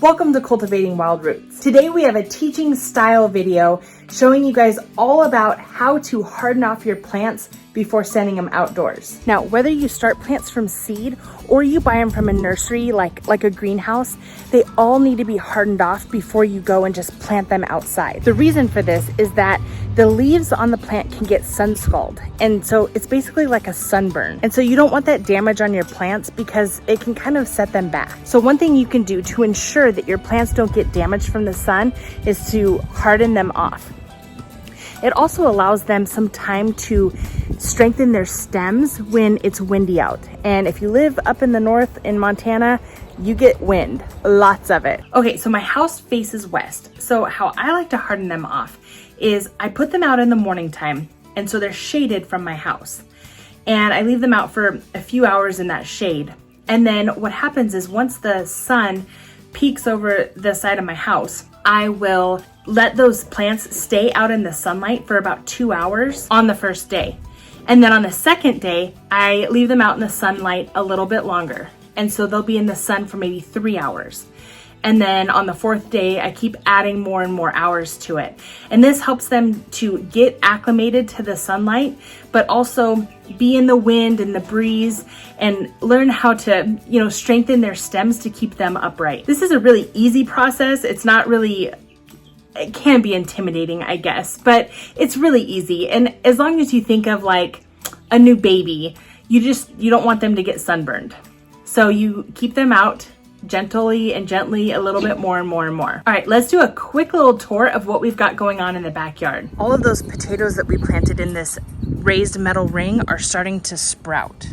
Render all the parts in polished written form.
Welcome to Cultivating Wild Roots. Today we have a teaching style video showing you guys all about how to harden off your plants before sending them outdoors. Now, whether you start plants from seed or you buy them from a nursery like a greenhouse, they all need to be hardened off before you go and just plant them outside. The reason for this is that the leaves on the plant can get sun scald, and so it's basically like a sunburn. And so you don't want that damage on your plants because it can kind of set them back. So one thing you can do to ensure that your plants don't get damaged from the sun is to harden them off. It also allows them some time to strengthen their stems when it's windy out. And if you live up in the north in Montana, you get wind, lots of it. Okay, so my house faces west. So how I like to harden them off is I put them out in the morning time, and so they're shaded from my house. And I leave them out for a few hours in that shade. And then what happens is once the sun peeks over the side of my house, I will let those plants stay out in the sunlight for about 2 hours on the first day. And then on the second day, I leave them out in the sunlight a little bit longer. And so they'll be in the sun for maybe 3 hours. And then on the fourth day, I keep adding more and more hours to it. And this helps them to get acclimated to the sunlight, but also be in the wind and the breeze and learn how to, strengthen their stems to keep them upright. This is a really easy process. It's not really, it can be intimidating, I guess, but it's really easy. And as long as you think of like a new baby, you don't want them to get sunburned. So you keep them out gently a little bit more and more and more. All right, let's do a quick little tour of what we've got going on in the backyard. All of those potatoes that we planted in this raised metal ring are starting to sprout.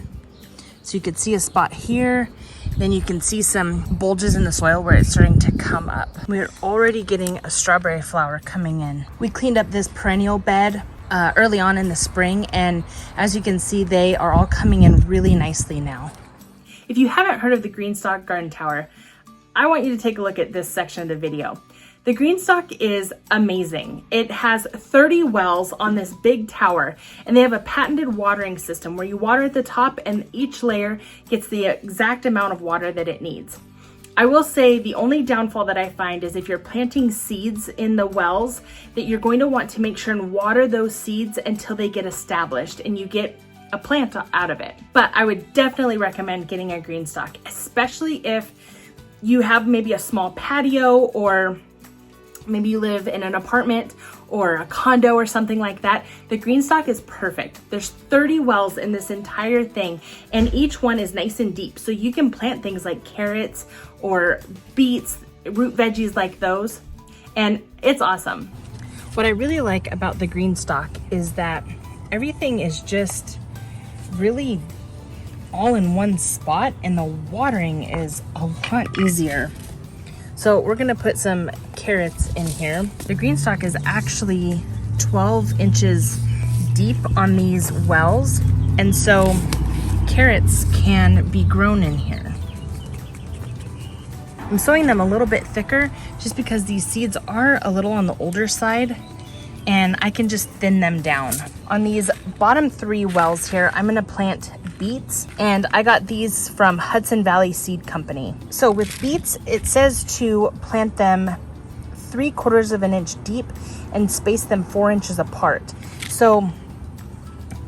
So you can see a spot here, then you can see some bulges in the soil where it's starting to come up. We're already getting a strawberry flower coming in. We cleaned up this perennial bed early on in the spring, and as you can see, they are all coming in really nicely now. If you haven't heard of the Greenstock Garden Tower, I want you to take a look at this section of the video. The Greenstock is amazing. It has 30 wells on this big tower, and they have a patented watering system where you water at the top and each layer gets the exact amount of water that it needs. I will say the only downfall that I find is if you're planting seeds in the wells, that you're going to want to make sure and water those seeds until they get established and you get a plant out of it. But I would definitely recommend getting a Greenstock, especially if you have maybe a small patio, or maybe you live in an apartment or a condo or something like that. The Greenstock is perfect. There's 30 wells in this entire thing, and each one is nice and deep. So you can plant things like carrots or beets, root veggies like those, and it's awesome. What I really like about the Greenstock is that everything is just really all in one spot, and the watering is a lot easier. So we're gonna put some carrots in here. The Greenstock is actually 12 inches deep on these wells, and so carrots can be grown in here. I'm sowing them a little bit thicker just because these seeds are a little on the older side, and I can just thin them down. On these bottom 3 wells here, I'm gonna plant beets, and I got these from Hudson Valley Seed Company. So with beets, it says to plant them 3/4 of an inch deep and space them 4 inches apart. So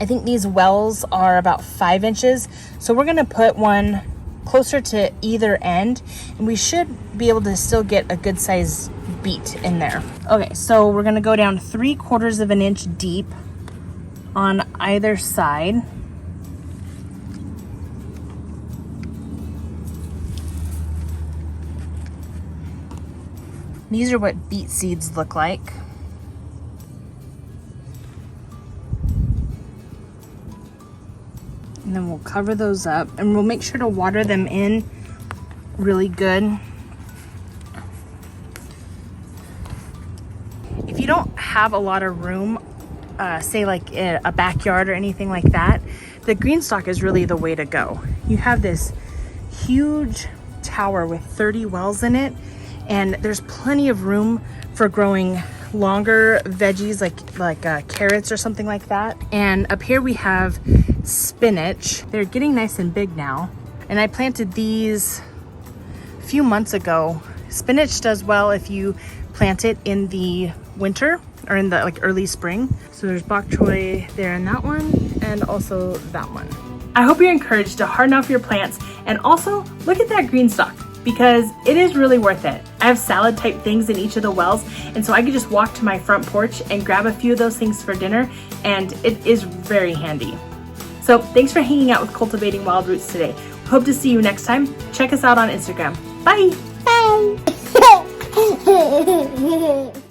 I think these wells are about 5 inches. So we're gonna put one closer to either end, and we should be able to still get a good size beet in there. Okay, so we're gonna go down 3/4 of an inch deep on either side. These are what beet seeds look like. And then we'll cover those up, and we'll make sure to water them in really good. If you don't have a lot of room, say like a backyard or anything like that, the Greenstock is really the way to go. You have this huge tower with 30 wells in it, and there's plenty of room for growing longer veggies like carrots or something like that. And up here we have spinach. They're getting nice and big now. And I planted these a few months ago, Spinach does well if you plant it in the winter or in the like early spring. So there's bok choy there in that one, and also that one. I hope you're encouraged to harden off your plants, and also look at that green stalk because it is really worth it. I have salad type things in each of the wells, and so I could just walk to my front porch and grab a few of those things for dinner, and it is very handy. So thanks for hanging out with Cultivating Wild Roots today. Hope to see you next time. Check us out on Instagram. Bye. Bye.